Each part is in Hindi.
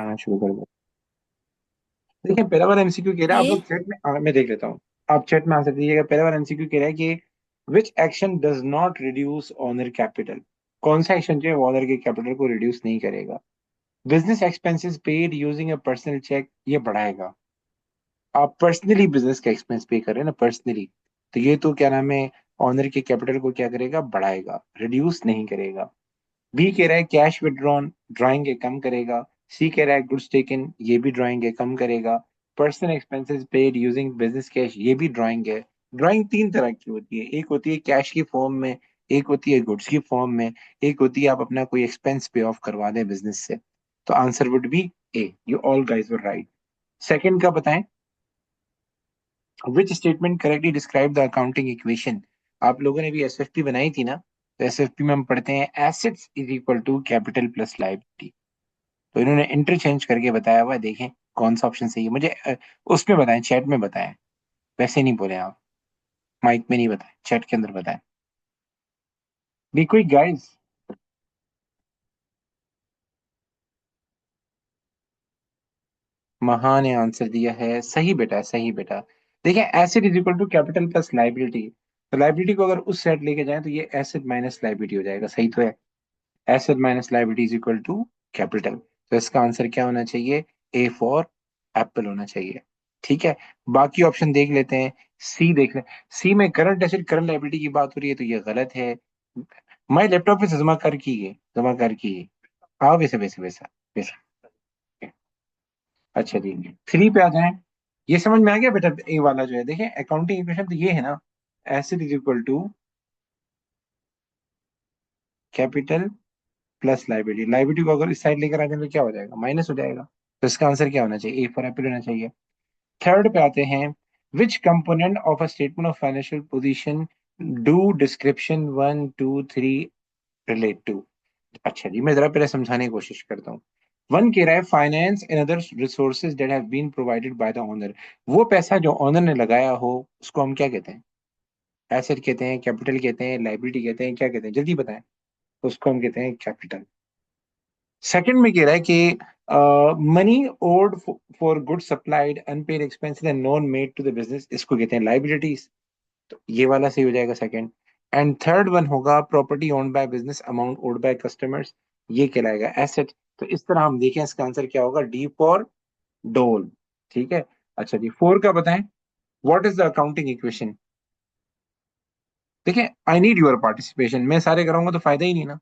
हाँ शुरू कर दो। देखिए पहला वाला एमसीक्यू कह रहा है, आप लोग ए चैट में मैं देख लेता हूँ। आप चैट में आंसर दीजिएगा। पहला वाला एमसीक्यू कह रहा है कि which action does not reduce owner capital. कौन सा एक्शन जो है ऑनर के कैपिटल को रिड्यूस नहीं करेगा। Business expenses paid using a personal check, ये बढ़ाएगा। आप पर्सनली बिजनेस का एक्सपेंस पे कर रहे हैं ना, पर्सनली, तो ये तो क्या नाम है, ऑनर के कैपिटल को क्या करेगा, बढ़ाएगा, रिड्यूस नहीं करेगा। बी कह रहा है कैश विड्रॉन, ड्राइंग है कम करेगा। सी कह रहा है गुड्स टेकन, ये भी ड्राइंग है कम करेगा। Personal expenses paid using business cash, ये भी ड्राइंग है। ड्राइंग तीन तरह की होती है, एक होती है कैश की फॉर्म में, एक होती है गुड्स की फॉर्म में, एक होती है आप अपना कोई एक्सपेंस पे ऑफ करवा दें बिजनेस से। तो answer would be A. You all guys were right. Second का बताएं, which statement correctly describe the accounting equation. आप लोगों ने भी एसएफपी बनाई थी ना, तो एसएफपी में हम पढ़ते हैं assets is equal to capital plus liability. तो इन्होंने इंटरचेंज करके बताया हुआ है, देखें कौन सा ऑप्शन सही है। मुझे उसमें बताएं, चैट में बताएं, वैसे नहीं बोले आप, माइक में नहीं बताएं, चैट के अंदर बताएं। Be quick guys. महान ने आंसर दिया है, सही बेटा, सही बेटा। देखिए asset is equal to capital plus liability, तो लाइबिलिटी को अगर उस साइड लेके जाएं तो ये एसेट माइनस लाइबिलिटी हो जाएगा, सही तो है। Asset minus liability is equal to capital, तो इसका आंसर क्या होना चाहिए, ए फॉर एप्पल होना चाहिए। ठीक है, बाकी ऑप्शन देख लेते हैं। सी देख लें। सी में करंट एसेट करंट लाइबिलिटी की बात हो रही है, तो ये गलत है। मैं लैपटॉप पे से जमा कर की है, जमा कर की है। हाँ वैसे वैसे वैसा वैसा। अच्छा जी, थ्री पे आ जाएं। ये समझ में आ गया बेटा, ए वाला जो है, देखें अकाउंटिंग इक्वेशन तो ये है ना, asset is equal to capital plus liability. Liability को अगर इस साइड लेकर आ जाए तो क्या हो जाएगा, माइनस हो जाएगा। तो इसका आंसर क्या होना चाहिए, ए फॉर एप्पल होना चाहिए। थर्ड पे आते हैं, which component of a statement of financial position do description one two three relate to. अच्छा जी, मैं जरा पहले समझाने की कोशिश करता हूँ। वन कह रहा है finance and other resources that have been provided by the owner. वो पैसा जो ओनर ने लगाया हो उसको हम क्या कहते हैं, एसेट कहते हैं, कैपिटल कहते हैं, लाइबिलिटी कहते हैं, क्या कहते हैं, जल्दी बताएं। उसको हम कहते हैं कैपिटल। सेकंड में कह रहा है कि money owed for good supplied unpaid expenses and non made to the business, इसको कहते हैं लाइबिलिटीज। तो ये वाला सही हो जाएगा सेकंड। एंड थर्ड वन होगा property owned by business amount owed by customers, ये कहलाएगा एसेट। तो इस तरह हम देखें इसका आंसर क्या होगा, डी फॉर डोल। ठीक है। अच्छा जी, फोर का बताएं, what is the accounting equation. देखिए आई नीड योर पार्टिसिपेशन, मैं सारे कराऊंगा तो फायदा ही नहीं ना।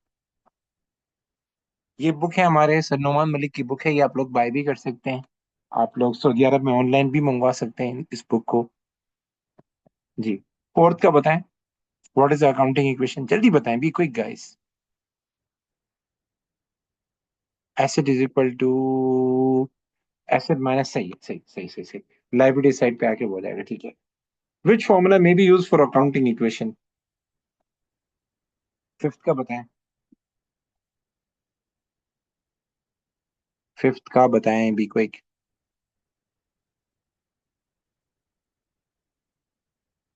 ये बुक है हमारे सर नोमान मलिक की बुक है, ये आप लोग बाय भी कर सकते हैं। आप लोग सऊदी अरब में ऑनलाइन भी मंगवा सकते हैं इस बुक को। जी। फोर्थ का बताएं, what is the accounting equation, जल्दी बताएं, be quick guys. Asset is equal to, asset minus, सही है, सही सही सही सही। लाइबिलिटी साइड पे आके बोलेगा, ठीक है। Which formula may be use for accounting equation. Fifth का बताएं, फिफ्थ का बताएं, बी क्विक।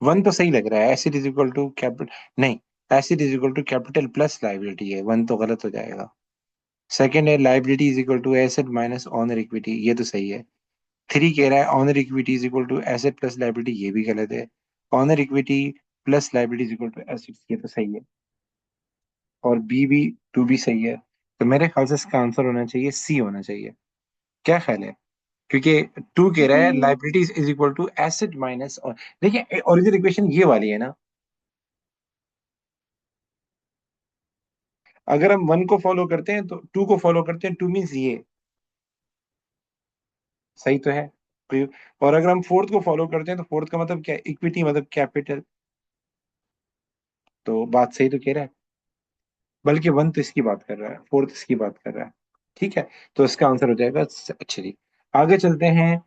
वन तो सही लग रहा है, asset is equal to capital, नहीं, asset is equal to capital plus liability है, वन तो गलत हो जाएगा। सेकंड है liability is equal to asset minus owner equity, ये तो सही है। थ्री कह रहा है owner equity is equal to asset plus liability, ये भी गलत है। Owner equity plus liability is equal to asset, ये तो सही है। और बी भी, टू भी सही है। तो मेरे ख्याल से इसका आंसर होना चाहिए सी होना चाहिए। क्या ख्याल है, क्योंकि टू कह रहा है liabilities is equal to asset minus, देखिए ओरिजिनल इक्वेशन ये वाली है ना। अगर हम वन को फॉलो करते हैं तो टू को फॉलो करते हैं, टू मीन्स ये, सही तो है। और अगर हम फोर्थ को फॉलो करते हैं तो फोर्थ का मतलब क्या, इक्विटी मतलब कैपिटल। तो बात सही तो कह रहा है, बल्कि वन तो इसकी बात कर रहा है, फोर्थ इसकी बात कर रहा है। ठीक है, तो इसका आंसर हो जाएगा अच्छा जी। आगे चलते हैं।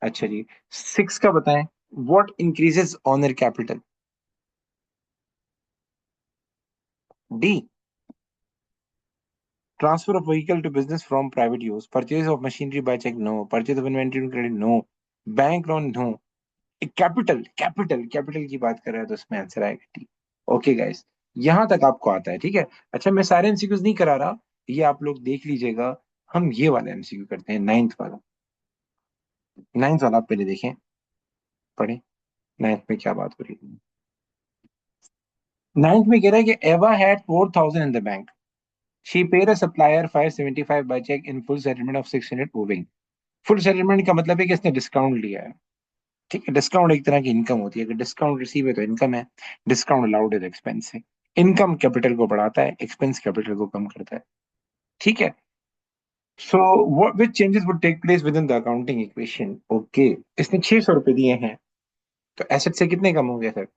अच्छा जी, सिक्स का बताएं, what increases owner capital. D, transfer of vehicle to business from private use, purchase of machinery by cheque, no, purchase of inventory credit, no, bank loan, no. Capital capital capital की बात कर रहा है, तो इसमें आंसर आएगा टी। ओके गाइस, यहां तक आपको आता है, ठीक है। अच्छा मैं सारे एमसीक्यूज नहीं करा रहा, ये आप लोग देख लीजिएगा। हम ये वाला एमसीक्यू करते हैं, नाइन्थ वाला आप पहले देखें, पढ़े नाइन्थ में क्या बात हो रही है। नाइन्थ में कह रहा है कि Eva had 4,000 in the bank, she paid a supplier 575 by cheque in full settlement of 600 moving. Full settlement का मतलब है कि इसने डिस्काउंट लिया है। ठीक है, डिस्काउंट एक तरह की इनकम होती है, अगर डिस्काउंट रिसीव है तो इनकम है, डिस्काउंट अलाउड है तो एक्सपेंस है। इनकम कैपिटल को बढ़ाता है, एक्सपेंस कैपिटल को कम करता है। ठीक है। So what which changes would take place within the accounting equation. Okay, इसने 600 रुपए दिए हैं, तो एसेट से कितने कम हो गए सर,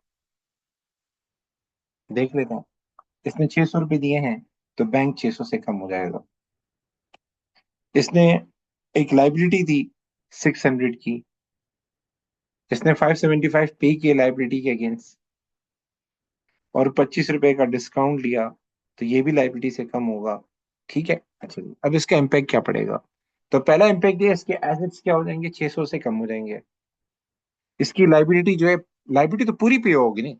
देख लेते हैं। इसने 600 रुपए दिए हैं, तो बैंक 600 से कम हो जाएगा। इसने एक लाइबिलिटी दी 600 की, इसने 575 पे किए लाइबिलिटी के अगेंस्ट, और 25 रुपए का डिस्काउंट लिया, तो ये भी लाइबिलिटी से कम होगा। ठीक है। अच्छा जी, अब इसका इम्पैक्ट क्या पड़ेगा। तो पहला इम्पैक्ट ये, इसके एसेट्स क्या हो जाएंगे, 600 से कम हो जाएंगे। इसकी लाइबिलिटी जो है, लाइबिलिटी तो पूरी पे होगी नहीं।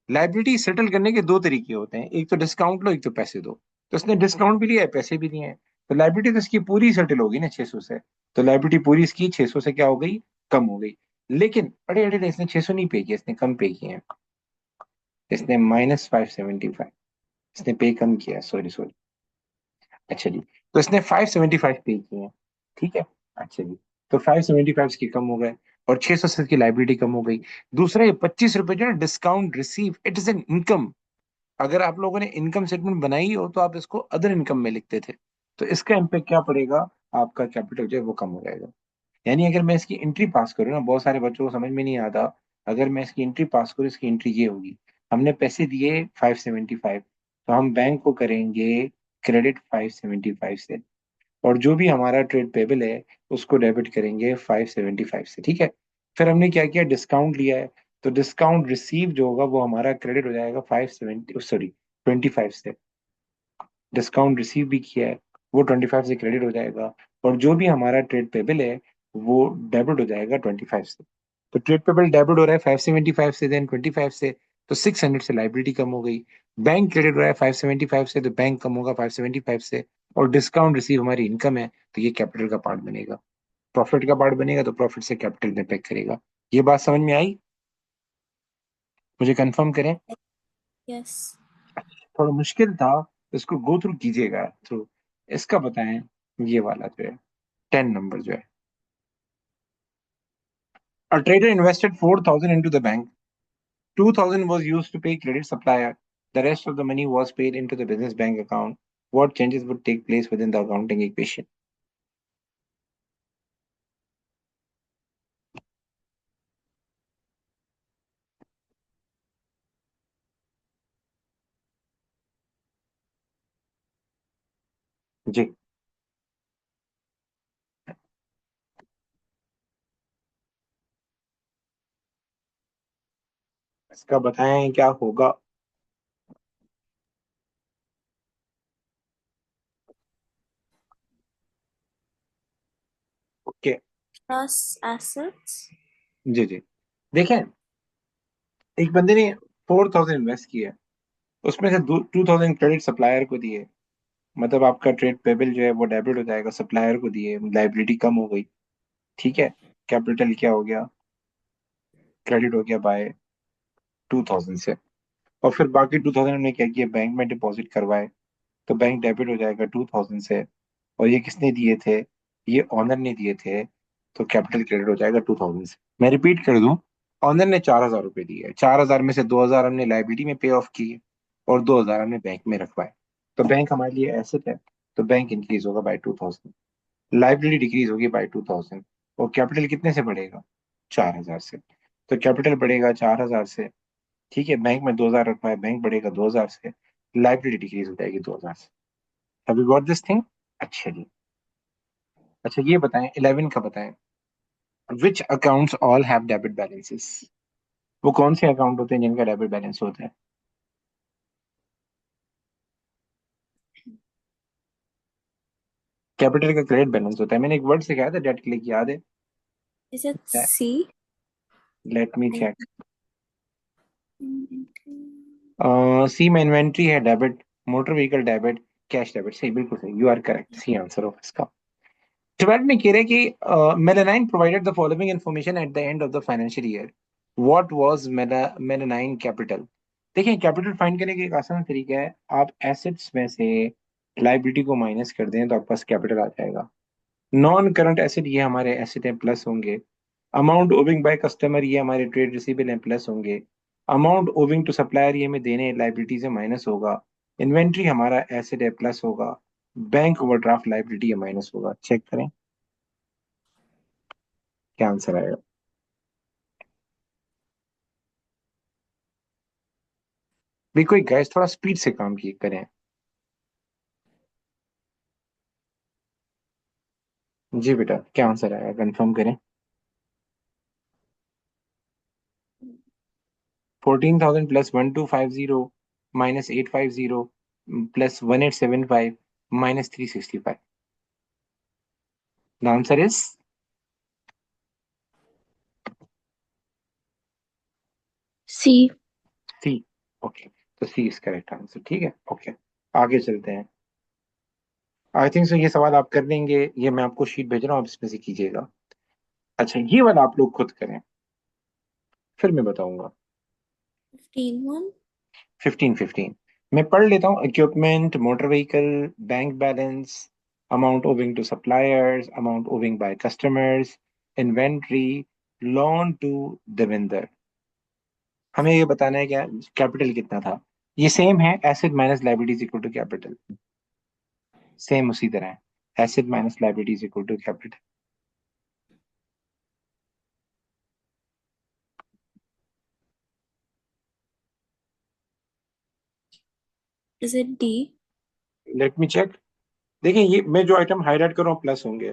लाइबिलिटी सेटल करने के दो तरीके होते हैं, एक तो डिस्काउंट लो, एक तो पैसे दो। तो इसने डिस्काउंट भी लिया है, पैसे भी दिए हैं, तो लाइबिलिटी तो इसकी पूरी सेटल होगी ना 600 से। तो लाइबिलिटी पूरी इसकी 600 से क्या हो गई, कम हो गई। लेकिन अरे अरे इसने 600 नहीं पे किया, इसने कम पे किए हैं। इसने -575, इसने पे कम किया, सॉरी सॉरी। अच्छा जी, तो इसने 575 पे किए हैं। ठीक है। अच्छा जी, तो 575 इसके कम हो गए, और 600 से इसकी लाइबिलिटी कम हो गई। दूसरा, ये 25 रुपए जो है discount receive, it is an income. अगर आप लोगों ने इनकम स्टेटमेंट बनाई हो तो आप इसको अदर इनकम में लिखते थे। तो इसका इम्पेक्ट क्या पड़ेगा, आपका कैपिटल जो है वो कम हो जाएगा। यानी अगर मैं इसकी एंट्री पास करूँ ना, बहुत सारे बच्चों को समझ में नहीं आता। अगर मैं इसकी एंट्री पास करूँ, इसकी एंट्री ये होगी, हमने पैसे दिए 575, तो हम बैंक को करेंगे क्रेडिट 575 से, और जो भी हमारा ट्रेड पेबल है उसको डेबिट करेंगे 575 से। ठीक है। फिर हमने क्या किया, डिस्काउंट लिया है, तो डिस्काउंट रिसीव जो होगा वो हमारा क्रेडिट हो जाएगा 570, सॉरी 25 से। डिस्काउंट रिसीव भी किया है, वो 25 से क्रेडिट हो जाएगा, और जो भी हमारा ट्रेड पेबल है वो डेबिट हो जाएगा 25 से। तो ट्रेड पेबल डेबिट हो रहा है 575 से, देन 25 से, तो 600 से लाइबिलिटी कम हो गई। बैंक क्रेडिट हो रहा है 575 से, तो बैंक कम होगा 575 से, और डिस्काउंट रिसीव हमारी इनकम है, तो ये कैपिटल का पार्ट बनेगा। प्रॉफिट का पार्ट बनेगा, तो प्रॉफिट से कैपिटल में पैक करेगा। ये बात समझ में आई, मुझे कंफर्म करें। यस। थोड़ा मुश्किल था, इसको गो थ्रू कीजिएगा थ्रू। इसका बताएं, ये वाला जो है 10 नंबर जो है, a trader invested 4,000 into the bank, 2,000 was used to pay credit supplier, the rest of the money was paid into the business bank account. What changes would take place within the accounting equation? जी, इसका बताएं क्या होगा। ओके। Plus assets. जी जी, देखें, एक बंदे ने 4,000 इन्वेस्ट किया, उसमें से 2,000 क्रेडिट सप्लायर को दिए, मतलब आपका ट्रेड पेबल जो है वो डेबिट हो जाएगा, सप्लायर को दिए, लाइबिलिटी कम हो गई। ठीक है। कैपिटल क्या हो गया, क्रेडिट हो गया बाय 2,000 से। और फिर बाकी 2,000 हमने क्या किया, बैंक में डिपॉजिट करवाए, तो बैंक डेबिट हो जाएगा 2,000 से। और ये किसने दिए थे, ये ऑनर ने दिए थे, तो कैपिटल क्रेडिट हो जाएगा 2,000 से। मैं रिपीट कर दूं, ऑनर ने 4,000 रुपए दिए, 4,000 में से 2,000 हमने लाइबिलिटी में पे ऑफ किए, और 2,000 हमने बैंक में रखवाए। तो बैंक हमारे लिए एसेट है, तो बैंक इंक्रीज होगा बाय 2,000, लाइबिलिटी डिक्रीज होगी बाय 2,000, और कैपिटल कितने से बढ़ेगा, 4,000 से। तो कैपिटल बढ़ेगा 4,000 से। ठीक है, बैंक में 2,000 रखवाए, बैंक बढ़ेगा 2,000 से, लाइबिलिटी डिक्रीज हो जाएगी 2,000 से। Have you got this thing. अच्छा जी। अच्छा, ये बताएं 11 का बताएं, which accounts all have debit balances. वो कौन से अकाउंट होते हैं जिनका डेबिट बैलेंस होता है। कैपिटल का क्रेडिट बैलेंस होता है, मैंने एक वर्ड सिखाया था डेट के लिए, याद है। Is it C? Let me check. C में इन्वेंट्री है debit, motor vehicle debit, cash debit. सही, बिल्कुल सही, you are correct, C answer of इसका। 12 में कह रहे हैं कि Melanine provided the following information at the end of the financial year. What was Melanine capital? देखिए, कैपिटल फाइंड करने का एक आसान तरीका है, आप एसेट्स में से लाइबिलिटी को माइनस कर दें तो आपके पास कैपिटल आ जाएगा। नॉन करंट एसेट ये हमारे एसेट हैं, प्लस होंगे। अमाउंट ओविंग बाय कस्टमर ये हमारे ट्रेड रिसीवेबल हैं, प्लस होंगे। अमाउंट ओविंग टू सप्लायर ये हमें देने लाइबिलिटी से माइनस होगा। इन्वेंट्री हमारा एसेट है, प्लस होगा। बैंक ओवरड्राफ्ट लाइबिलिटी है, माइनस होगा। चेक करें क्या आंसर आएगा। भी कोई गैस थोड़ा स्पीड से काम की करें। जी बेटा, क्या आंसर आएगा कंफर्म करें। 14,000 plus 1250 minus 850 plus 1875 minus 365। The answer is C. C. Okay, तो सी इज करेक्ट आंसर। ठीक है, ओके, आगे चलते हैं। आई थिंक सो ये सवाल आप कर लेंगे, ये मैं आपको शीट भेज रहा हूँ, आप इसमें से कीजिएगा। अच्छा, ये वाला आप लोग खुद करें, फिर मैं बताऊंगा। 15 one. 15 15 मैं पढ़ लेता हूँ। Equipment, motor vehicle, bank balance, amount owing to suppliers, amount owing by customers, inventory, loan to Devender. हमें ये बताना है क्या कैपिटल कितना था। ये सेम है, asset minus liabilities equal to capital. Same उसी तरह है, asset minus liabilities equal to capital. Is it D? Let me check. देखिए, ये मैं जो आइटम हाईलाइट कर रहा हूँ प्लस होंगे।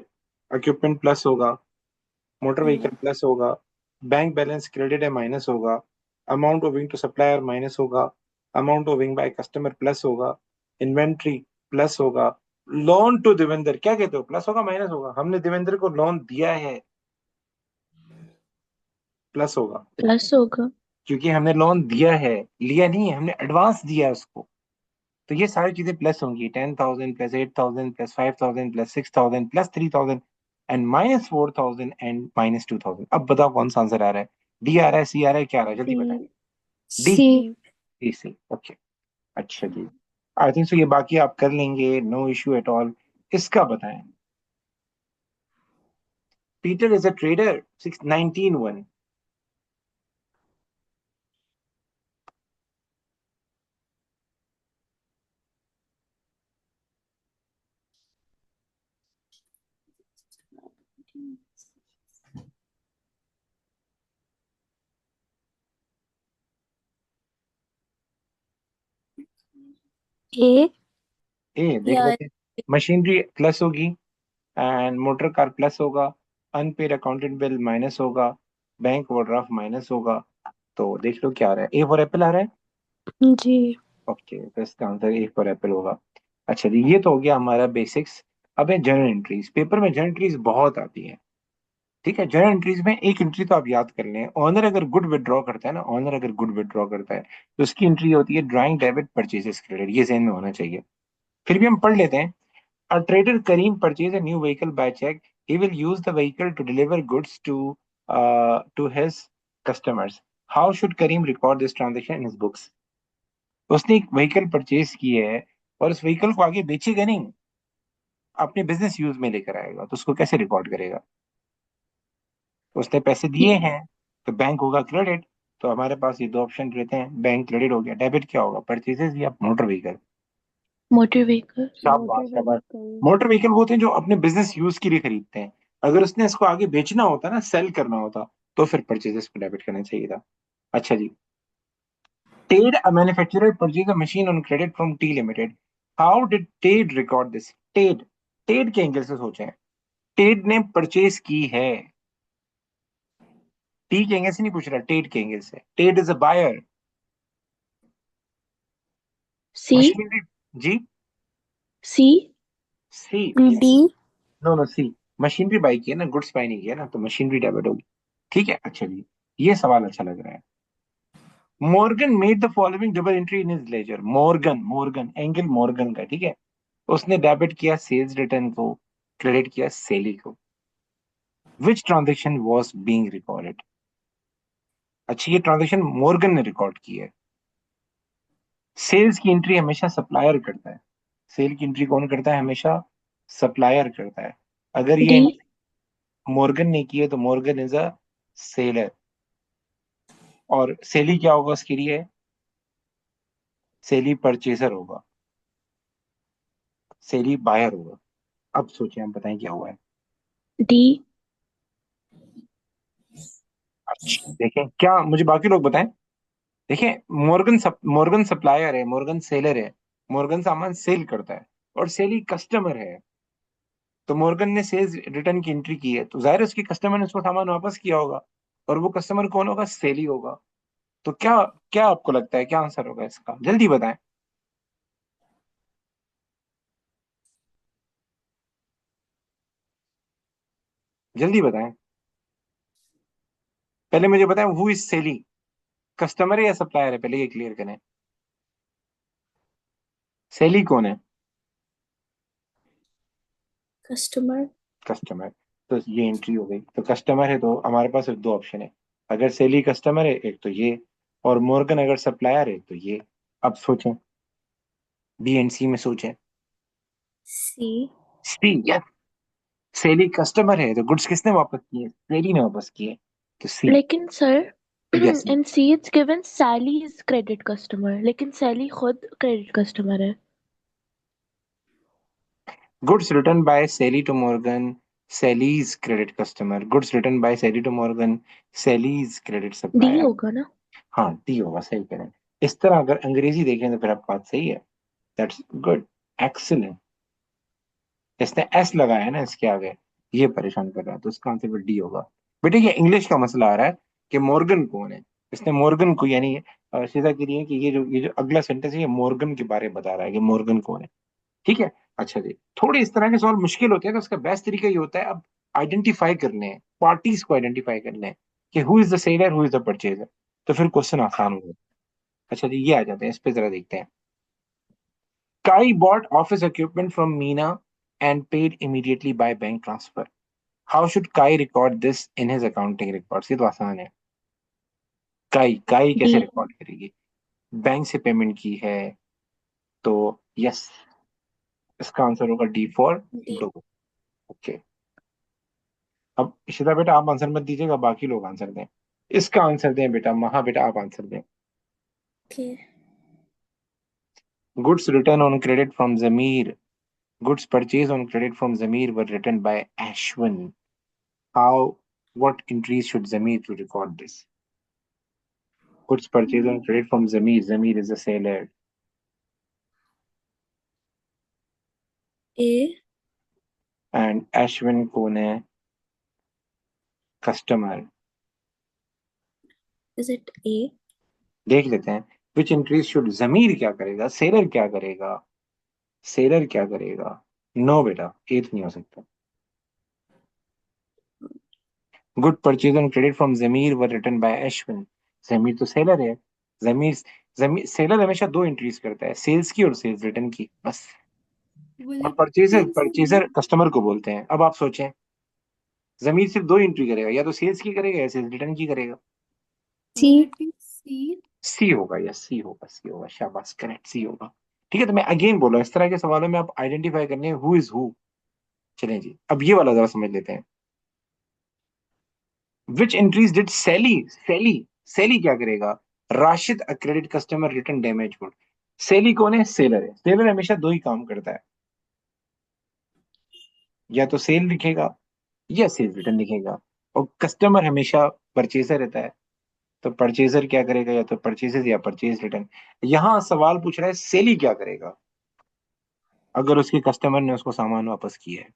इक्विपमेंट प्लस होगा, मोटर Hmm. व्हीकल प्लस होगा, बैंक बैलेंस क्रेडिट है माइनस होगा, amount owing to supplier minus होगा, amount owing by customer plus होगा, इन्वेंट्री प्लस होगा, लोन टू देवेंद्र क्या कहते हो, प्लस होगा माइनस होगा? हमने देवेंद्र को लोन दिया है, प्लस होगा। प्लस होगा। क्योंकि हमने लोन दिया है, लिया नहीं है, हमने एडवांस दिया है उसको। तो ये सारी चीजें प्लस होंगी। 10,000 plus 8,000 plus 5,000 plus 6,000 plus 3,000 and minus 4,000 and minus 2,000। अब बताओ कौन सा आंसर आ रहा है, डी आ रहा है, सी आ रहा है, क्या आ रहा है, जल्दी बताएं। C. D. C. D C, okay. अच्छा जी, आई थिंक सो ये बाकी आप कर लेंगे, नो इश्यू एट ऑल। इसका बताएं। Peter is a trader, 619 1। A. ए देख Yeah. लेते हैं। मशीनरी प्लस होगी, एंड मोटर कार प्लस होगा, अनपेड अकाउंटेंट बिल माइनस होगा, बैंक ओवरड्राफ्ट माइनस होगा। तो देख लो क्या आ रहा है, ए फॉर एप्पल आ रहा है। G. ओके, तो इसका आंसर ए फॉर एप्पल होगा। अच्छा जी, ये तो हो गया हमारा बेसिक्स। अब है जनरल एंट्रीज। पेपर में जनरल एंट्रीज बहुत आती हैं। ठीक है, जनरल एंट्रीज में एक एंट्री तो आप याद कर लें, ऑनर अगर गुड विड्रॉ करता है ना, ऑनर अगर गुड विड्रॉ करता है तो उसकी एंट्री होती है ड्राइंग डेबिट परचेजेस क्रेडिट, ये ज़हन में होना चाहिए। फिर भी हम पढ़ लेते हैं। A trader Karim purchase a new vehicle by cheque, he will use the vehicle to deliver goods to his customers. How should Karim record this transaction in his books? उसने एक व्हीकल परचेज की है और उस व्हीकल को आगे बेचेगा नहीं, अपने बिजनेस यूज में लेकर आएगा, तो उसको कैसे रिकॉर्ड करेगा? उसने पैसे दिए C. हैं, तो बैंक होगा क्रेडिट। तो हमारे पास ये दो ऑप्शन रहते हैं, बैंक क्रेडिट हो गया, डेबिट क्या होगा, परचेजेस या मोटर व्हीकल। Motor vehicle. शाबाश शाबाश। मोटर व्हीकल वो होते हैं जो अपने बिजनेस यूज के लिए खरीदते हैं। अगर उसने इसको आगे बेचना होता ना, सेल करना होता, तो फिर परचेजेस को डेबिट करना चाहिए था। अच्छा जी, Ted a manufacturer purchase a machine on credit from T limited. How did Ted record this? Ted, Ted के एंगल से सोचें। टेड ने परचेज की है, टी के एंगल से नहीं पूछ रहा, टेड के एंगल से। Ted is a buyer. C. Machinery, जी, C. C. D. No no, C. Machinery buy की है ना, गुड्स बाई नहीं किया ना, तो मशीनरी डेबिट होगी। ठीक है, अच्छा जी, ये सवाल अच्छा लग रहा है। Morgan made the following double entry in his ledger. Morgan, Morgan angle Morgan का, ठीक है, उसने डेबिट किया सेल्स रिटर्न को, क्रेडिट किया सेली को। विच ट्रांजेक्शन वॉज बींग रिकॉर्डेड? अच्छा, ये ट्रांजेक्शन मॉर्गन ने रिकॉर्ड की है। सेल्स की एंट्री हमेशा सप्लायर करता है। सेल की एंट्री कौन करता है? हमेशा सप्लायर करता है। अगर ये डी। मॉर्गन ने की है तो मॉर्गन इज अ सेलर। और सेली क्या होगा उसके लिए? सेली परचेजर होगा, सेली बायर होगा। अब सोचिए, हम बताएं क्या हुआ है। डी। अच्छा देखें, क्या मुझे बाकी लोग बताएं। देखें, मॉर्गन सप्लायर है, मॉर्गन सेलर है। मॉर्गन सामान सेल करता है और सेली कस्टमर है। तो मॉर्गन ने सेल्स रिटर्न की एंट्री की है, तो जाहिर है उसके कस्टमर ने उसको सामान वापस किया होगा। और वो कस्टमर कौन होगा? सेली होगा। तो क्या क्या आपको लगता है क्या आंसर होगा इसका? जल्दी बताएं, जल्दी बताएं। पहले मुझे बताएं, हु इज सेली? कस्टमर है या सप्लायर है? पहले ये क्लियर करें। सेली कौन है? कस्टमर। कस्टमर। तो ये एंट्री हो गई, तो कस्टमर है तो हमारे पास सिर्फ दो ऑप्शन है। अगर सेली कस्टमर है एक तो ये, और मॉर्गन अगर सप्लायर है तो ये। अब सोचें, बी एंड सी में सोचें। सी। सी, यस। सेली कस्टमर है तो गुड्स किसने वापस किए? सेली ने वापस किए। तो सी। लेकिन sir, yes. In C it's given Sally is credit customer, लेकिन सैली खुद क्रेडिट कस्टमर है। Goods written by Sally to Morgan, Sally's credit customer. Goods written by Sally to Morgan, Sally's credit D supplier. होगा ना? हाँ, डी होगा, सही कह रहे हैं। इस तरह अगर अंग्रेजी देखें तो फिर आप बात सही है। That's good, excellent. इसने एस लगाया है ना इसके आगे, ये परेशान कर रहा है, तो इसका आंसर फिर डी होगा। बेटे ये इंग्लिश का मसला आ रहा है कि मॉर्गन कौन है। इसने मॉर्गन को यानी सीधा करिए कि ये जो अगला सेंटेंस है ये मॉर्गन के बारे में बता रहा है कि मॉर्गन कौन है। ठीक है। अच्छा जी, थोड़े इस तरह के सवाल मुश्किल होते हैं तो उसका बेस्ट तरीका ये होता है अब आइडेंटिफाई करने हैं, पार्टीज को आइडेंटिफाई करने हैं कि who is the seller, who is the purchaser. तो फिर क्वेश्चन आसान हो जाता है। अच्छा जी, ये आ जाते हैं, इस पे जरा देखते हैं। Kai bought office equipment from Meena and paid immediately by bank transfer. How should Kai record this in his accounting records? ये तो आसान है। काई काई डी। कैसे रिकॉर्ड करेगी? बैंक से पेमेंट की है, तो यस, इसका आंसर होगा डी फॉर डी। डो। ओके। अब इशिता बेटा आप आंसर मत दीजिएगा, बाकी लोग आंसर दें। इसका आंसर दें बेटा, महा बेटा आप आंसर दें। Okay. Goods return on credit from Zameer, goods purchase on credit from Zameer were written by Ashwin. How, what entries should Zamir to record this? Goods purchased on credit from Zamir. Zamir is the seller. A. And Ashwin कौन है? Customer. इज इट ए? देख लेते हैं। Which entries should Zamir क्या करेगा? Seller क्या करेगा? Seller क्या करेगा? No बेटा, ये तो नहीं हो सकता। Good purchase on credit from Zamir were written by Ashwin. Zamir तो सेलर है। जमीर जमीर सेलर हमेशा दो एंट्रीज करता है, सेल्स की और सेल्स रिटर्न की, बस। विल और it purchaser be C? Purchaser customer को बोलते हैं। अब आप सोचें, जमीर सिर्फ दो एंट्री करेगा, या तो सेल्स की करेगा या सेल्स रिटर्न की करेगा। C. Will it be C? C होगा, या सी होगा, सी होगा, शाबाश, करेक्ट, सी होगा। ठीक है, तो मैं अगेन बोल रहा हूँ, इस तरह के सवालों में आप आइडेंटिफाई करने हु इज हु। चलें जी, अब ये वाला जरा समझ लेते हैं। विच एंट्रीज डिड सेली सेली सेली क्या करेगा? Rashid a credit customer return damage good. सेली कौन है? सेलर है। सेलर हमेशा दो ही काम करता है, या तो सेल लिखेगा या सेल रिटर्न लिखेगा। और कस्टमर हमेशा परचेजर रहता है, तो परचेजर क्या करेगा? या तो परचेजेस या परचेज रिटर्न। यहां सवाल पूछ रहा है सेली क्या करेगा अगर उसके कस्टमर ने उसको सामान वापस किया है।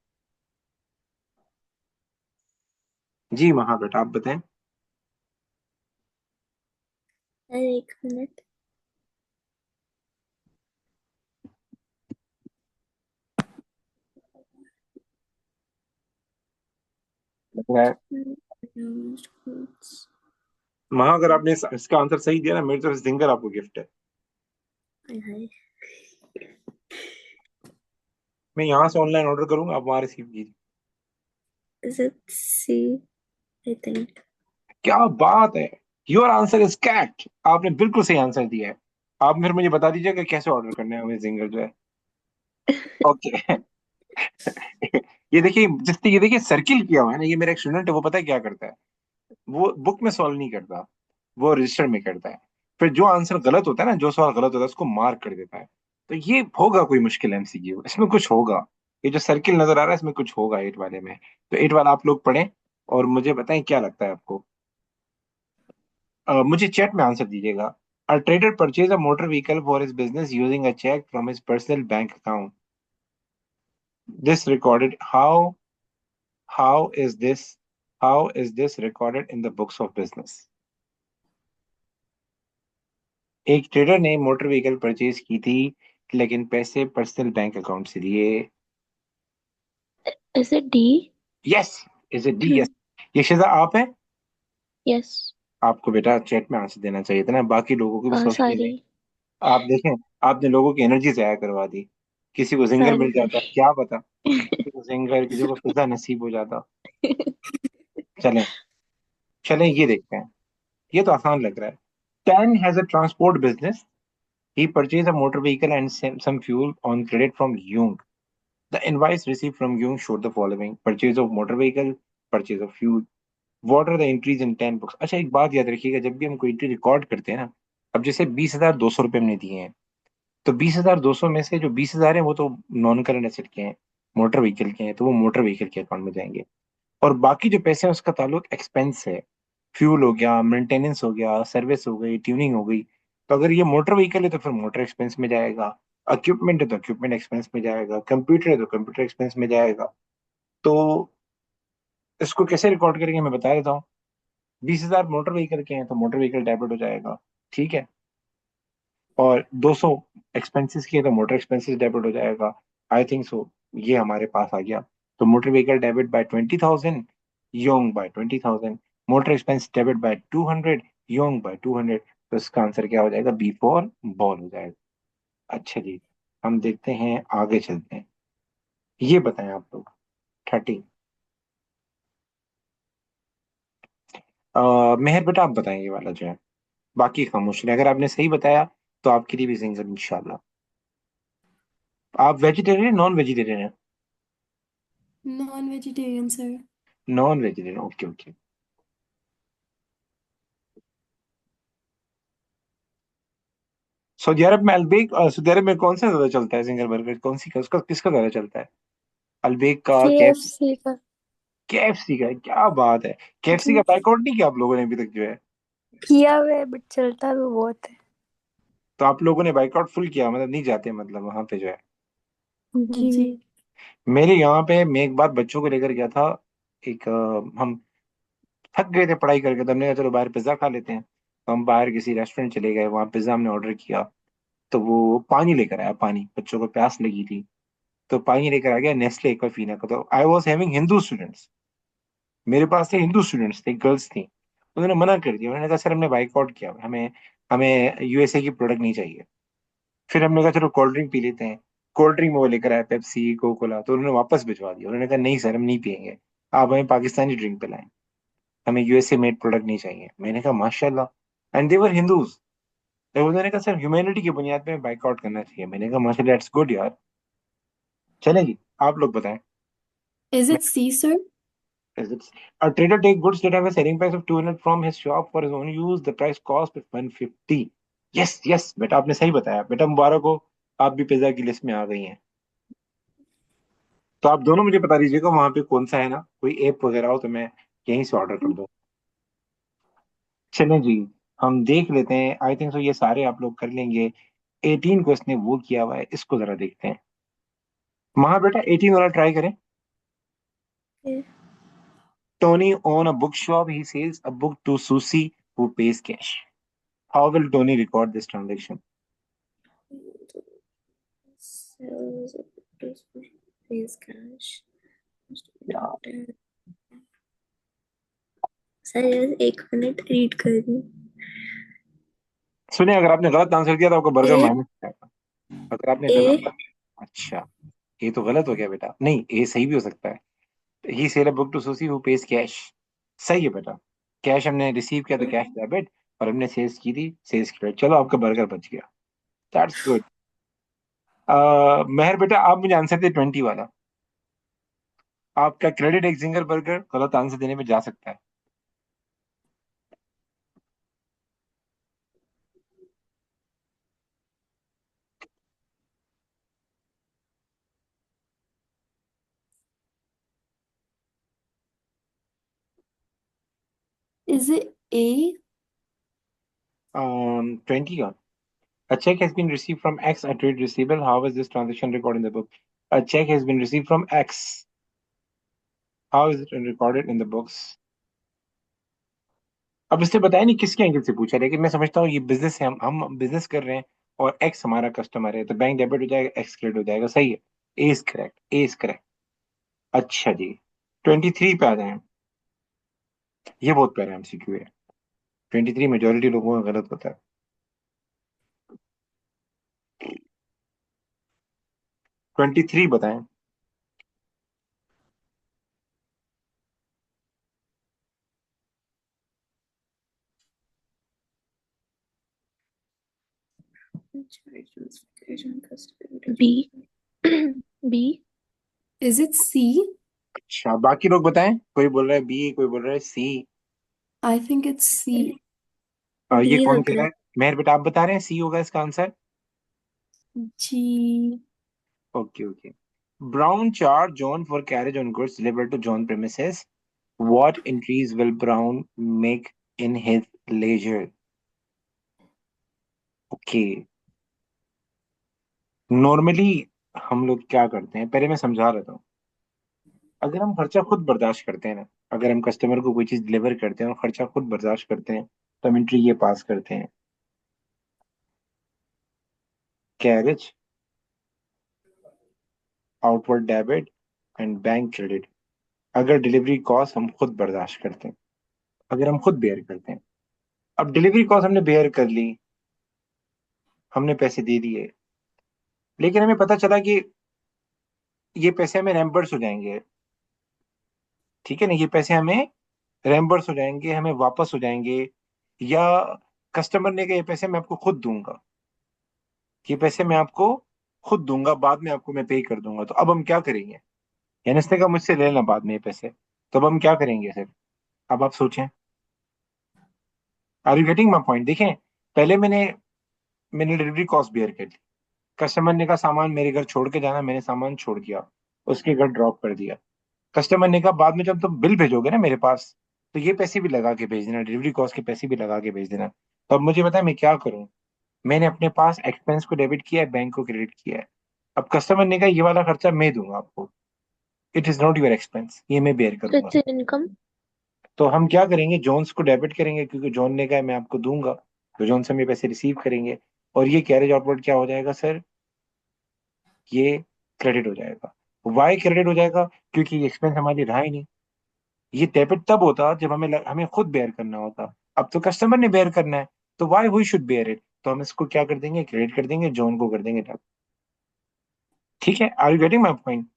जी महा बेटा आप बताएं। अरे एक मिनट। लग रहा है महा, अगर आपने इसका आंसर सही दिया ना, मेरी तरफ से जिंगर आपको गिफ्ट है। मैं यहाँ से ऑनलाइन ऑर्डर करूंगा, आप वहां रिसीव कीजिए। Is it C? I think. क्या बात है, योर आंसर इज कैट, आपने बिल्कुल सही आंसर दिया है। आप फिर मुझे बता दीजिएगा कैसे ऑर्डर करना है हमें जिंगर जो है। ओके। ये देखिए सर्किल किया हुआ है ना, ये मेरा एक स्टूडेंट है, वो पता है क्या करता है, वो बुक में सॉल्व नहीं करता, वो रजिस्टर में करता है। फिर जो आंसर गलत होता है ना, जो सवाल गलत होता है उसको मार्क कर देता है। तो ये होगा कोई मुश्किल एमसीक्यू, इसमें कुछ होगा। ये जो सर्किल नजर आ रहा है इसमें कुछ होगा एट वाले में। तो एट वाला आप लोग पढ़ें और मुझे बताएं क्या लगता है आपको। मुझे चैट में आंसर दीजिएगा। A trader purchase a motor vehicle for his business using a cheque from his personal bank account. This recorded how is this how is this recorded in the books of business. एक ट्रेडर ने मोटर व्हीकल परचेज की थी, लेकिन पैसे पर्सनल बैंक अकाउंट से दिए। Is it D? Yes, is it D? Yes. ये शिजा आप है। Yes. आपको बेटा चैट में आंसर देना चाहिए था ना, बाकी लोगों को भी सोचने दें। Sorry. आप देखें, आपने लोगों की एनर्जी जाया करवा दी। किसी को जिंगर मिल Sorry. जाता क्या पता, किसी को जिंगर, किसी को पिज्जा नसीब हो जाता। चलें, चलें ये देखते हैं। ये तो आसान लग रहा है। Tan has a transport business. He purchase a motor vehicle and some fuel on credit from Yung. The invoice receive from Yung showed the following: purchase of motor vehicle, purchase of fuel. What are the entries in 10 books? अच्छा एक बात याद रखिएगा, जब भी हम कोई एंट्री रिकॉर्ड करते हैं ना, अब जैसे 20,200 रुपये हमने दिए हैं, तो 20,200 में से जो 20,000 है वो तो नॉन करंट एसेट के हैं, मोटर व्हीकल के हैं, तो वो मोटर व्हीकल के अकाउंट में जाएंगे। और बाकी जो पैसे हैं उसका ताल्लुक एक्सपेंस है, फ्यूल हो गया, मेंटेनेंस हो गया, सर्विस हो गई, ट्यूनिंग हो गई। तो अगर ये मोटर व्हीकल है तो फिर मोटर एक्सपेंस में जाएगा, इक्विपमेंट है तो इक्विपमेंट एक्सपेंस में जाएगा, कंप्यूटर है तो कंप्यूटर एक्सपेंस में जाएगा। तो इसको कैसे रिकॉर्ड करेंगे मैं बता देता हूँ। 20,000 मोटर व्हीकल के हैं तो मोटर व्हीकल डेबिट हो जाएगा, ठीक है। और 200 एक्सपेंसेस किए तो मोटर एक्सपेंसेस डेबिट हो जाएगा। आई थिंक सो, ये हमारे पास आ गया। तो motor vehicle debit by 20,000, Yong by 20,000, motor expense debit by 200, Yong by 200। तो इसका आंसर क्या हो जाएगा? बी फॉर बॉल हो जाएगा। अच्छा जी, हम देखते हैं, आगे चलते हैं। ये बताएं आप लोग 30। मेहर बेटा आप बताएं ये वाला जो है, बाकी खामोश रहे। अगर आपने सही बताया तो आपके लिए भी जिंगल इंशाल्लाह। आप वेजिटेरियन नॉन वेजिटेरियन है? Non vegetarian sir. Non vegetarian, okay okay. Saudi Arab में अल्बेक, सऊदी अरब में कौन सा ज्यादा चलता है जिंगर बर्गर, कौन सी का उसका किसका ज्यादा चलता है? अल्बेक का, केएफसी? KFC का। केएफसी का है, क्या बात है। केएफसी का जी। बाइकआउट नहीं किया आप लोगों ने अभी तक जो है? किया हुआ है बट चलता तो बहुत है। तो आप लोगों ने बाइकआउट फुल किया, मतलब नहीं जाते मतलब वहां पे जो है? जी। जी। मेरे यहाँ पे मैं एक बार बच्चों को लेकर गया था। एक हम थक गए थे पढ़ाई करके, तो हमने कहा चलो बाहर पिज्जा खा लेते हैं। तो हम बाहर किसी रेस्टोरेंट चले गए, वहाँ पिज्जा हमने ऑर्डर किया। तो वो पानी लेकर आया, पानी, बच्चों को प्यास लगी थी। तो पानी लेकर आ गया नेस्ले एक्वाफीना का। तो I was having Hindu students, मेरे पास थे हिंदू स्टूडेंट्स थे, गर्ल्स थी। उन्होंने मना कर दिया, उन्होंने कहा सर हमने बाइकआउट किया, हमें हमें यूएसए की प्रोडक्ट नहीं चाहिए। फिर हमने कहा चलो कोल्ड ड्रिंक पी लेते हैं। कोल्ड ड्रिंक में वो लेकर आया पेप्सी कोको कोला, तो उन्होंने वापस भिजवा दिया। उन्होंने कहा नहीं सर हम नहीं पियेंगे, आप हमें पाकिस्तानी ड्रिंक पिलाएं, हमें यूएसए मेड प्रोडक्ट नहीं चाहिए। मैंने कहा माशाल्लाह, एंड देवर हिंदूज। तो उन्होंने कहा सर ह्यूमैनिटी की बुनियाद पे बाइकआउट करना चाहिए। मैंने कहा माशाल्लाह, दैट्स गुड यार। चलेगी, आप लोग बताएं। Is it C sir? Is it a trader take goods that have a selling price of 200 from his shop for his own use? The price cost is 150. Yes yes बेटा, आपने सही बताया बेटा, मुबारक हो, आप भी पिज्जा की लिस्ट में आ गई हैं। तो आप दोनों मुझे बता दीजिएगा वहां पे कौन सा है ना, कोई ऐप वगैरह हो तो मैं यहीं से ऑर्डर कर दूं। चलें जी, हम देख लेते हैं। आई थिंक सो ये सारे आप लोग कर लेंगे। 18 को इसने वो किया हुआ है, इसको जरा देखते हैं। वहां बेटा 18 वाला ट्राई करें। Tony own a bookshop. He sells a book to Susie, who pays cash. How will Tony record this transaction? Sells pays cash. Yeah. Sir एक मिनट रीड कर रही हूँ। सुनिए, अगर आपने गलत आंसर दिया तो आपका बर्गर ए माइनस जाएगा। अगर आपने ए गलत, अच्छा, ये तो गलत हो गया बेटा, नहीं ये सही भी हो सकता है। ही सेल अ बुक टू सुसी हु पेज कैश, सही है बेटा। कैश हमने रिसीव किया तो कैश डेबिट, और हमने सेल्स की थी सेल्स क्रेडिट। चलो आपका बर्गर बच गया, दैट्स गुड। मेहर बेटा आप मुझे आंसर दे 20 वाला। आपका क्रेडिट एक जिंगर बर्गर गलत आंसर देने में जा सकता है। Is it A? 20 का। A check has been received from X, a trade receivable. How is this transaction recorded in the book? A check has been received from X. How is it recorded in the books? अब इसने बताया नहीं किसके एंगल से पूछा, लेकिन मैं समझता हूँ ये बिजनेस है, हम बिजनेस कर रहे हैं और एक्स हमारा कस्टमर है, तो बैंक डेबिट हो जाएगा, एक्स क्रेडिट हो जाएगा। सही है, A is correct, A is correct. अच्छा जी, 23 पे आ जाए। ये बहुत प्यारा एमसीक्यू है। 23 मेजोरिटी लोगों का गलत होता है। 23 बताएं। B. B. Is it C? अच्छा बाकी लोग बताएं, कोई बोल रहा है बी, कोई बोल रहा है सी। I think it's C. ये D कौन लग कह रहा रहा है? मेहर बेटा आप बता रहे हैं सी होगा इसका answer. G. Okay okay. Brown charged John for carriage on goods delivered to John premises. What entries will Brown make in his ledger? Okay, normally हम लोग क्या करते हैं, पहले मैं समझा रहा हूँ। अगर हम खर्चा खुद बर्दाश्त करते हैं ना, अगर हम कस्टमर को कोई चीज डिलीवर करते हैं और खर्चा खुद बर्दाश्त करते हैं, तो हम एंट्री ये पास करते हैं, carriage outward debit and bank credit. अगर डिलीवरी कॉस्ट हम खुद बर्दाश्त करते हैं, अगर हम खुद बेयर करते हैं। अब डिलीवरी कॉस्ट हमने बेयर कर ली, हमने पैसे दे दिए, लेकिन हमें पता चला कि ये पैसे हमें रेम्बर्स हो जाएंगे। ठीक है ना, ये पैसे हमें रेम्बर्स हो जाएंगे, हमें वापस हो जाएंगे, या कस्टमर ने कहा ये पैसे मैं आपको खुद दूंगा, ये पैसे मैं आपको खुद दूंगा, बाद में आपको मैं पे कर दूंगा। तो अब हम क्या करेंगे? यानी इसने कहा मुझसे ले लेना बाद में ये पैसे, तो अब हम क्या करेंगे सर? अब आप सोचें। Are you getting my point? देखें, पहले मैंने डिलीवरी कॉस्ट बेयर कर ली, कस्टमर ने कहा सामान मेरे घर छोड़ के जाना, मैंने सामान छोड़ दिया, उसके घर ड्रॉप कर दिया। कस्टमर ने कहा बाद में जब तुम बिल भेजोगे ना मेरे पास, तो ये पैसे भी लगा के भेज देना, डिलीवरी कॉस्ट के पैसे भी लगा के भेज देना। तो अब मुझे बताया मैं क्या करूं? मैंने अपने पास एक्सपेंस को डेबिट किया है, बैंक को क्रेडिट किया है। अब कस्टमर ने कहा ये वाला खर्चा मैं दूंगा आपको, it is not your expense, ये मैं बेयर तो करूंगा। It's an income. तो हम क्या करेंगे? जोन्स को डेबिट करेंगे, क्योंकि जॉन ने कहा मैं आपको दूंगा, तो जॉन से हम ये पैसे रिसीव करेंगे, और ये कैरेज आउटवर्ड क्या हो जाएगा सर? ये क्रेडिट हो जाएगा। वाई क्रेडिट हो जाएगा? क्योंकि ये एक्सपेंस हमारे रहा ही नहीं। ये डेबिट तब होता जब हमें खुद बेयर करना होता, अब तो कस्टमर ने बेयर करना है, तो why we should bear it? तो हम इसको क्या कर देंगे? क्रेडिट कर देंगे, जॉन को कर देंगे डेबिट। ठीक है, are you getting my point?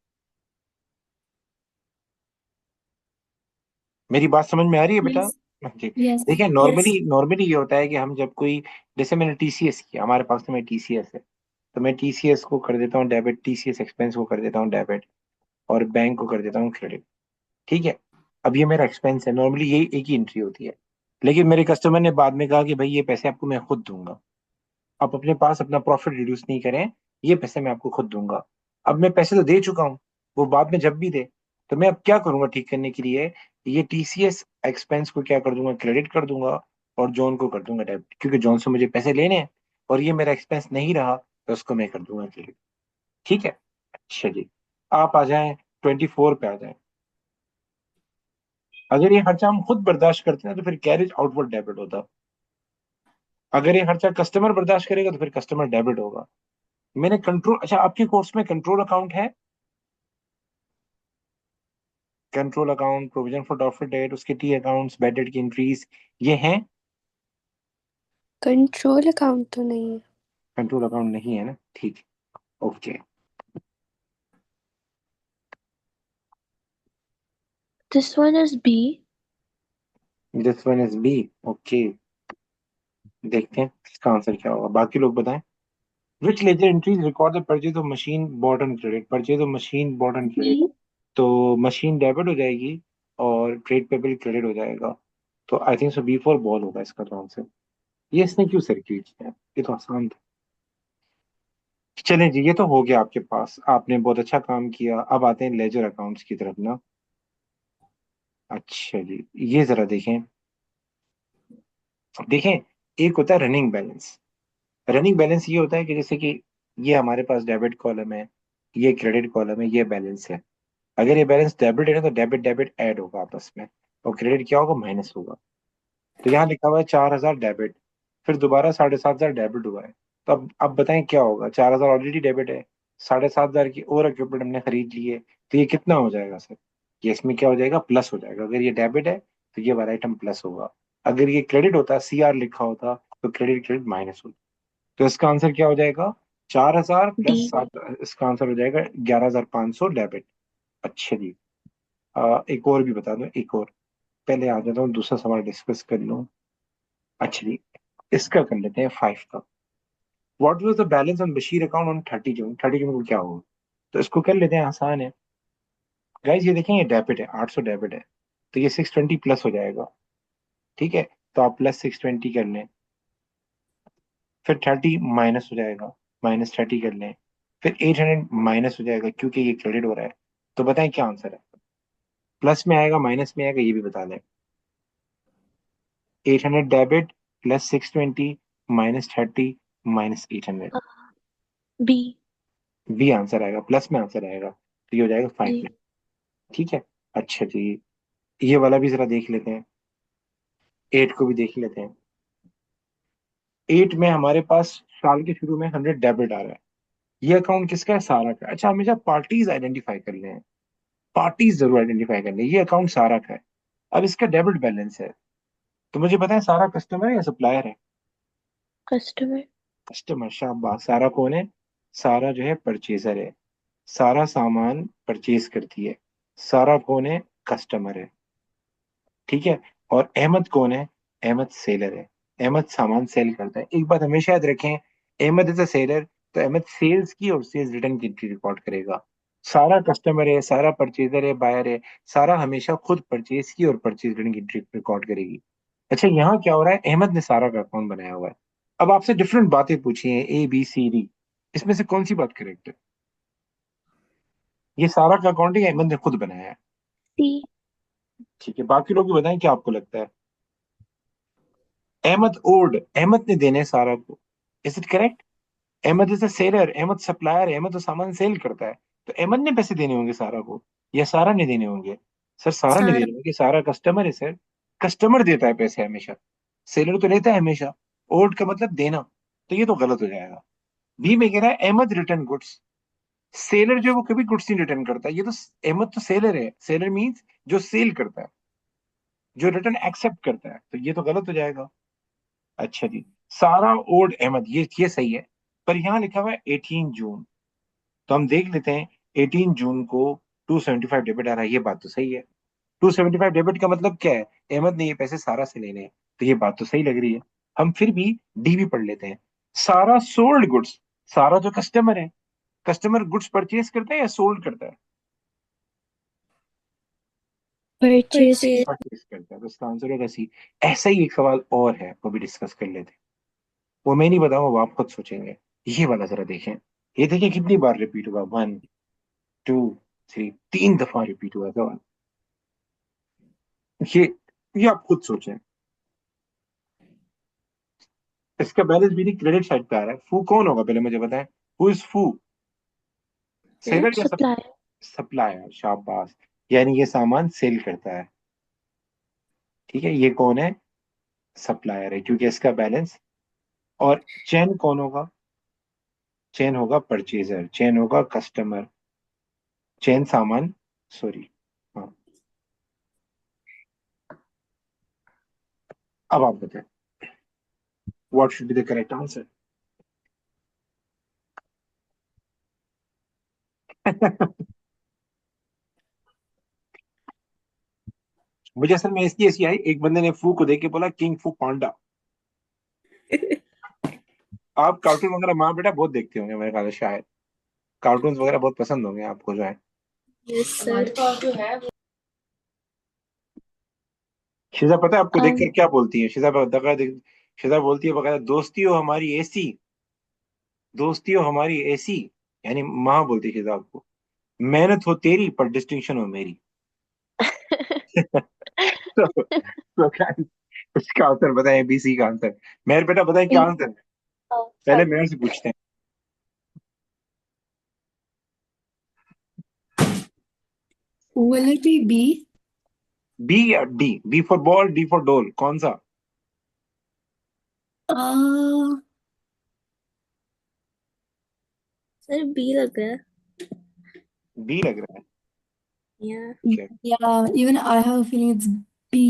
मेरी बात समझ में आ रही है बेटा? Yes. जी। Yes. देखिए, Yes. नॉर्मली नॉर्मली ये होता है कि हम जब कोई, जैसे मैंने टीसीएस किया, हमारे पास तो मैं टीसीएस है, तो मैं टीसीएस को कर देता हूँ डेबिट, टीसीएस एक्सपेंस को कर देता हूँ डेबिट, और बैंक को कर देता हूँ क्रेडिट। ठीक है, अब ये मेरा एक्सपेंस है, नॉर्मली यही एक ही एंट्री होती है। लेकिन मेरे कस्टमर ने बाद में कहा कि भाई ये पैसे आपको मैं खुद दूंगा, आप अपने पास अपना प्रॉफिट रिड्यूस नहीं करें, ये पैसे मैं आपको खुद दूंगा। अब मैं पैसे तो दे चुका हूँ, वो बाद में जब भी दे, तो मैं अब क्या करूंगा ठीक करने के लिए? ये टीसीएस एक्सपेंस को क्या कर दूंगा? क्रेडिट कर दूंगा, और जॉन को कर दूंगा डेबिट, क्योंकि जॉन से मुझे पैसे लेने हैं, और ये मेरा एक्सपेंस नहीं रहा, तो उसको मैं कर दूंगा क्रेडिट। ठीक है, अच्छा जी। आप आ जाएं 24 पे आ जाएं। अगर ये खर्चा हम खुद बर्दाश्त करते हैं तो फिर कैरेज आउटवर्ड डेबिट होता। अगर ये खर्चा कस्टमर बर्दाश्त करेगा तो फिर कस्टमर डेबिट होगा। मैंने कंट्रोल, अच्छा आपके कोर्स में कंट्रोल अकाउंट है? Control account, provision for doubtful debt, उसके टी अकाउंट्स, बैड डेट की एंट्रीज, ये हैं? कंट्रोल अकाउंट तो नहीं है। कंट्रोल अकाउंट नहीं है ना, ठीक है, okay. This one is B. This one is B. Okay, देखते हैं इसका आंसर क्या होगा, बाकी लोग बताएं। Which ledger entries record the purchase of machine bought on credit, purchase of machine bought on credit. B. तो मशीन डेबिट हो जाएगी और ट्रेड पेबल क्रेडिट हो जाएगा। तो I think so B for ball होगा इसका तो आंसर। ये इसने क्यों सर्किट किया, ये तो आसान था। चलें जी, ये तो हो गया आपके पास, आपने बहुत अच्छा काम किया। अब आते हैं लेजर अकाउंट्स की तरफ ना। अच्छा जी, ये जरा देखें। देखें, एक होता है रनिंग बैलेंस। रनिंग बैलेंस ये होता है कि जैसे कि ये हमारे पास डेबिट कॉलम है, ये क्रेडिट कॉलम है, ये बैलेंस है। अगर ये बैलेंस डेबिट है ना तो डेबिट डेबिट ऐड होगा आपस में, और क्रेडिट क्या होगा, माइनस होगा। तो यहाँ लिखा हुआ है 4,000 डेबिट, फिर दोबारा 7,500 डेबिट हुआ है। तो अब बताएं क्या होगा, 4,000 ऑलरेडी डेबिट है, 7,500 की और इक्विपमेंट हमने खरीद ली है, तो ये कितना हो जाएगा सर, ये इसमें क्या हो जाएगा, प्लस हो जाएगा। अगर ये डेबिट है तो ये वाला आइटम प्लस होगा। अगर ये क्रेडिट होता, CR लिखा होता, तो क्रेडिट क्रेडिट माइनस होता। तो इसका आंसर क्या हो जाएगा, 4,000 प्लस D. 7, इसका आंसर हो जाएगा 11,500 डेबिट। अच्छा जी, एक और भी बता दो, एक और, पहले आ जाता हूँ दूसरा सवाल डिस्कस कर लूँ। अच्छा जी, इसका कर लेते हैं 5 का। What was the balance on Bashir account on 30 जून, 30 जून को क्या होगा। तो इसको कर लेते हैं, आसान है गाइज। ये देखें, ये डेबिट है, 800 डेबिट है, तो ये 620 प्लस हो जाएगा। ठीक है, तो आप प्लस 620 कर लें, फिर 30 माइनस हो जाएगा, -30 कर लें, फिर 800 माइनस हो जाएगा क्योंकि ये क्रेडिट हो रहा है। तो बताएं क्या आंसर है, प्लस में आएगा माइनस में आएगा, ये भी बता दें। 800 debit plus 620 -30 -800, B. B answer आएगा, प्लस में आंसर आएगा, तो ये हो जाएगा 5 जी। में। ठीक है, अच्छा जी, ये वाला भी जरा देख लेते हैं, 8 को भी देख लेते हैं। 8 में हमारे पास साल के शुरू में 100 डेबिट आ रहा है, ये अकाउंट किसका है, सारा का। अच्छा, हमेशा पार्टीज आइडेंटिफाई कर लें, पार्टीज जरूर आइडेंटिफाई कर लें। ये अकाउंट सारा का है, अब इसका डेबिट बैलेंस है, तो मुझे पता है सारा कस्टमर है या सप्लायर है, Customer. कस्टमर। शाबाश, सारा कौन है, सारा जो है परचेजर है, सारा सामान परचेज करती है। सारा कौन है, कस्टमर है। ठीक है, और अहमद कौन है, अहमद सेलर है। अहमद सामान सेल करता है। एक बात हमेशा याद रखें, अहमद इज अ सेलर, तो अहमद सेल्स की और सेल्स रिटर्न की एंट्री रिकॉर्ड करेगा। सारा कस्टमर है, सारा परचेजर है, बायर है, सारा हमेशा खुद परचेज की और परचेज रिटर्न की एंट्री रिकॉर्ड करेगी। अच्छा, यहाँ क्या हो रहा है, अहमद ने सारा का अकाउंट बनाया हुआ है। अब आपसे डिफरेंट बातें पूछी हैं, A B C D, इसमें से कौन सी बात करेक्ट है, ये सारा का अकाउंट ही अहमद ने खुद बनाया है। C. ठीक है, बाकी लोग भी बताएं क्या आपको लगता है। अहमद ओल्ड, अहमद ने देने सारा को, is it correct. Ahmed is a seller, Ahmed supplier है, अहमद तो सामान सेल करता है, तो अहमद ने पैसे देने होंगे सारा को, या सारा ने देने होंगे, सर सारा ने Sara. देने होंगे, सारा कस्टमर है सर, कस्टमर देता है पैसे हमेशा, सेलर तो लेता है हमेशा। ओल्ड का मतलब देना, तो ये तो गलत हो जाएगा। बी में कह रहा है अहमद रिटर्न गुड्स, सेलर जो है वो कभी गुड्स नहीं रिटर्न करता, ये तो अहमद तो सेलर है, सेलर मीन्स जो सेल करता है, जो रिटर्न एक्सेप्ट करता है, तो ये तो गलत हो जाएगा। अच्छा जी, सारा ओल्ड अहमद, ये सही है, पर यहाँ लिखा हुआ है 18 जून, तो हम देख लेते हैं। 18 जून को 275 डेबिट आ रहा है, ये बात तो सही है। 275 डेबिट का मतलब क्या है, अहमद ने ये पैसे सारा से लेने हैं, तो ये बात तो सही लग रही है। हम फिर भी डी भी पढ़ लेते हैं। सारा सोल्ड गुड्स, सारा जो कस्टमर है, कस्टमर गुड्स परचेज करता है या सोल्ड करता है, Purchase. Purchase. परचेज करता है, तो इसका आंसर होगा सी। ऐसा ही एक सवाल और है, वो भी डिस्कस कर लेते हैं। वो मैं नहीं बताऊंगा, वो आप खुद सोचेंगे। ये वाला जरा देखें, ये देखिए कितनी बार रिपीट हुआ, 1 2 3, 3 दफा रिपीट हुआ सवाल। ये ये आप खुद सोचें, इसका बैलेंस भी नहीं क्रेडिट साइड पे आ रहा है। फू कौन होगा पहले मुझे बताएं, हु इज फू, सेलर या Supplier. सप्लायर। शाबाश, यानी ये सामान सेल करता है। ठीक है, ये कौन है, सप्लायर है, क्योंकि इसका बैलेंस। और चैन कौन होगा, चैन होगा परचेजर, चैन होगा कस्टमर, चैन सामान, सॉरी, हाँ। अब आप बताएं, what should be the correct answer. मुझे असल में इसकी ऐसी आई, एक बंदे ने फू को देख के बोला किंग फू पांडा। आप कार्टून वगैरह माँ बेटा बहुत देखते होंगे मेरे ख्याल से, शायद कार्टून्स वगैरह बहुत पसंद होंगे आपको जो है। Yes sir. शिजा पता है आपको देख um, कर क्या बोलती है शिजा? शिजा बोलती है बकायदा, दोस्ती हो हमारी ऐसी, दोस्ती हो हमारी ऐसी, यानी माँ बोलती है शिजा आपको, मेहनत हो तेरी पर डिस्टिंक्शन हो मेरी। तो क्या इसका आंसर बताएं, एबीसी का आंसर? मेरे बेटा बताएं क्या आंसर है? पहले मेरे से पूछते हैं। Will it be B? B या D? B for ball, D for doll, कौन सा? Uh, सर बी लग रहा है। बी लग रहा है? या Okay. yeah, even I have a feeling it's B.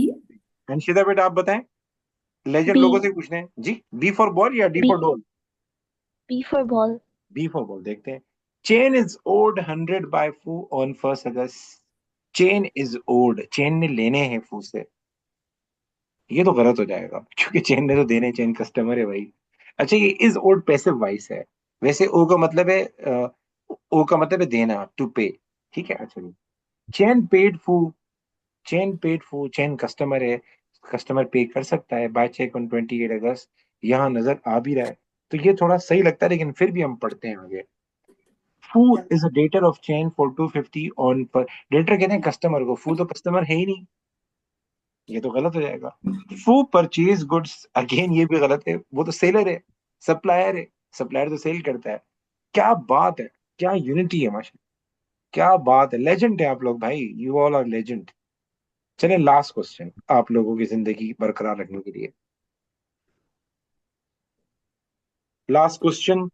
Anshita बेटा आप बताएं, लेजेंड B. लोगों से पूछने हैं जी। बी फॉर बॉल या D B. For doll? B for ball. B for ball, देखते हैं। Chen is owed 100 by Fu on 1 August. Chen is owed, Chen ने लेने हैं फू से। ये तो गलत हो जाएगा क्योंकि चेन ने तो देने, चेन कस्टमर है भाई। अच्छा, ये इज ओड पैसिव वॉइस है। वैसे ओ का मतलब है ओ का मतलब है देना, टू पे। ठीक है, अच्छा जी। चेन पेड फू, चेन पेड फू, चेन कस्टमर है, कस्टमर पे कर सकता है बाय चेक ऑन 28 अगस्त। यहाँ नजर आ भी रहा है, तो ये थोड़ा सही लगता है, लेकिन फिर भी हम पढ़ते हैं आगे। फू is a debtor of chain for 250 on पर। डेटर कहते हैं कस्टमर को, फू तो कस्टमर है ही नहीं, ये तो गलत हो जाएगा। फू परचेज गुड्स, अगेन ये भी गलत है, वो तो सेलर है, सप्लायर है, सप्लायर तो सेल करता है। क्या बात है, क्या यूनिटी है माशा, क्या बात है, लेजेंड है आप लोग भाई, यू ऑल आर लेजेंड। चलिए लास्ट क्वेश्चन आप लोगों की जिंदगी बरकरार रखने के लिए, लास्ट क्वेश्चन।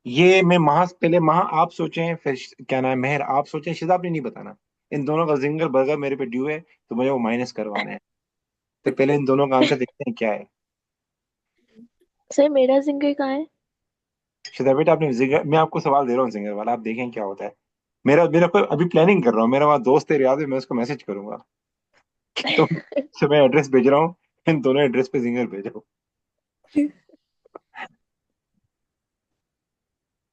ये मैं महा, पहले महा आप सोचें, फिर क्या नाम है, मेहर आप सोचें, शिजाब ने नहीं बताना। इन दोनों का जिंगर बर्गर मेरे पे ड्यू है, तो मुझे वो माइनस करवाना है। तो पहले इन दोनों का आंसर देखते हैं क्या है। सर मेरा जिंगर कहाँ है? शिजा बेटा आपने जिंगर, मैं आपको सवाल दे रहा हूँ जिंगर वाला, आप देखें क्या होता है। मेरा मेरा कोई अभी प्लानिंग कर रहा हूँ, मेरा वहाँ दोस्त है रियाद में, मैं उसको मैसेज करूंगा कि तुम से मैं एड्रेस भेज रहा हूँ, इन दोनों एड्रेस पे जिंगर भेजो।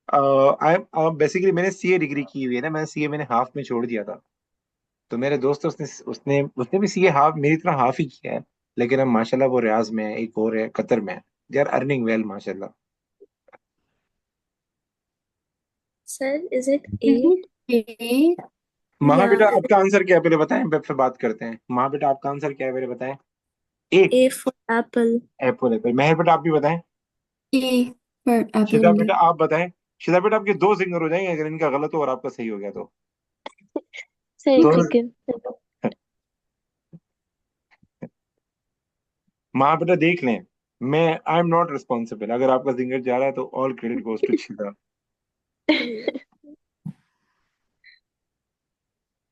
आई बेसिकली मैंने सीए डिग्री की हुई है ना, मैंने सीए मैंने हाफ में छोड़ दिया था। तो मेरे दोस्त, उसने उसने उसने भी सीए हाफ मेरी तरह हाफ ही किया है, लेकिन अब माशाल्लाह वो रियाज में है, एक और है कतर में है। दे आर अर्निंग वेल माशाल्लाह। Sir is it A? Isn't A? महा या बेटा आपका आंसर क्या है पहले बताएं, फिर बात करते हैं। महा बेटा आपका आंसर क्या है पहले बताएं। A, A for apple. Apple apple. Mehar बेटा आप भी बताएं। A for apple शिदा बेटा only. आप बताएं। शिदा बेटा आपके दो सिंगर हो जाएंगे अगर इनका गलत हो और आपका सही हो गया तो। सर एक दोनों। सेकेंड। महा बेटा देख लें, मैं आई एम नॉट रिस्पॉन्सिबल, अगर आपका सिंगर जा रहा है तो all credit goes to Shida.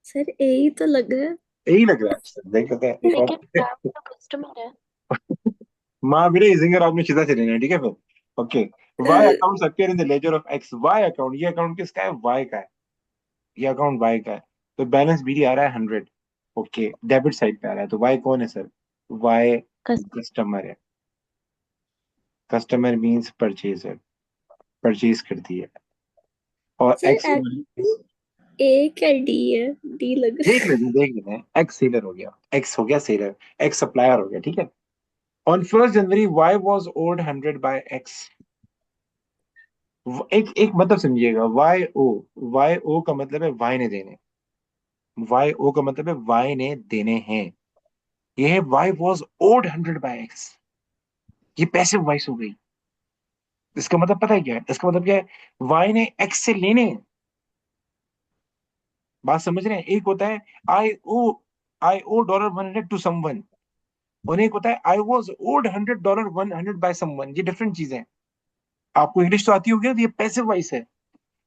Sir A ही तो लग रहा है। यही लग रहा है, देख लेते हैं एक लेकिन और। नाम तो कस्टमर है। माँ बेटे ये जिंगर आपने शिदा से लेना है, ठीक है फिर। Okay. Y account appear in the ledger of X. Y account, ये अकाउंट किसका है? वाई का है, ये अकाउंट वाई का है। तो बैलेंस बीडी आ रहा है 100। ओके, डेबिट साइड पे आ रहा है, तो वाई कौन है सर? वाई कस, कस्टमर है। कस्टमर मींस परचेजर, परचेज करती है। और सर एक्स, एक्चुअली ए क्या डी है? डी लग रहा देख लेते हैं देख लेते हैं। एक्स सेलर हो गया, एक्स हो गया सेलर, एक्स सप्लायर हो गया, ठीक है। On 1 January Y was owed 100 by X. एक एक मतलब समझिएगा, वाई ओ, वाई ओ का मतलब है वाई ने देने, वाई ओ का मतलब है वाई ने देने हैं। ये है Y was owed 100 by X, ये पैसिव वॉइस हो गई। इसका मतलब पता है क्या है? इसका मतलब क्या है? वाई ने एक्स से लेने हैं। बात समझ रहे हैं? एक होता है I owe, I owe dollar 100 to someone, और एक होता है I was owed $100 100 by someone, ये डिफरेंट चीजें हैं। आपको इंग्लिश तो आती होगी ना, तो ये पैसिव वॉइस है।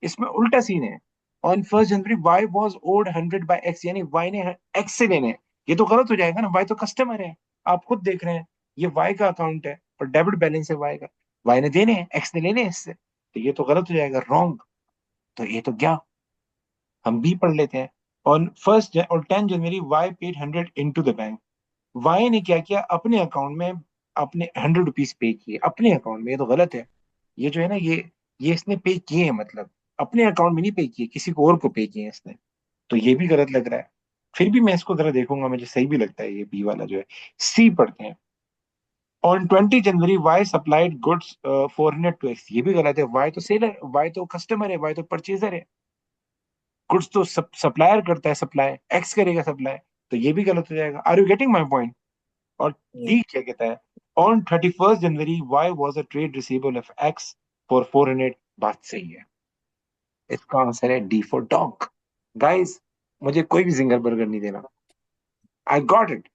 इसमें उल्टा सीन है। On 1 January Y was owed 100 by X, यानी वाई ने एक्स से लेने हैं। ये तो गलत हो जाएगा ना, वाई तो कस्टमर है, आप खुद देख रहे हैं। ये वाई का अकाउंट है और डेबिट बैलेंस है वाई का, वाई ने देने हैं, एक्स ने लेने हैं इससे, तो ये तो गलत हो जाएगा, रॉन्ग। तो ये तो क्या, हम बी पढ़ लेते हैं। ऑन फर्स्ट और 10 January Y paid 100 into the bank. Y ने क्या किया, अपने अकाउंट में अपने 100 रुपीज पे किए अपने अकाउंट में। ये तो गलत है। ये जो है ना, ये इसने पे किए हैं, मतलब अपने अकाउंट में नहीं पे किए, किसी को और को पे किए हैं इसने। तो ये भी गलत लग रहा है। फिर भी मैं इसको जरा देखूंगा, मुझे सही भी लगता है ये बी वाला जो है। सी पढ़ते हैं। On 20 January Y supplied goods 400 to X. ये भी गलत है। वाई तो सेलर, वाई तो कस्टमर है, वाई तो परचेजर है। गुड्स तो सप्लायर करता है सप्लाई, एक्स करेगा सप्लाई। तो ये भी गलत हो जाएगा। Are you getting my point? और Yeah. डी क्या कहता है, on 31 January Y was a trade receivable of X for 400। बात सही है। इसका आंसर है डी फॉर डॉग। गाइस, मुझे कोई भी जिंगर बर्गर नहीं देना। I got it.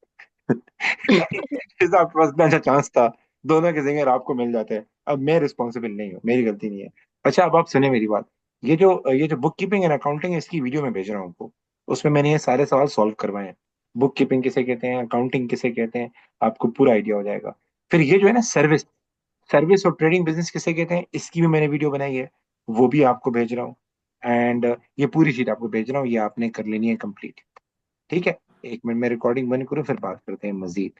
आपके पास इतना अच्छा चांस था, दोनों के जिंगर आपको मिल जाते हैं। अब मैं रिस्पॉन्सिबल नहीं हूँ, मेरी गलती नहीं है। अच्छा, अब आप सुने मेरी बात। ये जो बुक कीपिंग एंड अकाउंटिंग है, इसकी वीडियो मैं भेज रहा हूँ आपको। उसमें मैंने ये सारे सवाल सॉल्व करवाए हैं। बुक कीपिंग किसे कहते हैं, अकाउंटिंग किसे कहते हैं, आपको पूरा आइडिया हो जाएगा। फिर ये जो है ना, सर्विस सर्विस और ट्रेडिंग बिजनेस किसे कहते हैं, इसकी भी मैंने वीडियो बनाई है। वो भी आपको भेज रहा हूँ। एंड ये पूरी चीज आपको भेज रहा हूँ, ये आपने कर लेनी है कंप्लीट। ठीक है। एक मिनट में रिकॉर्डिंग बंद करूँ, फिर बात करते हैं मजीद।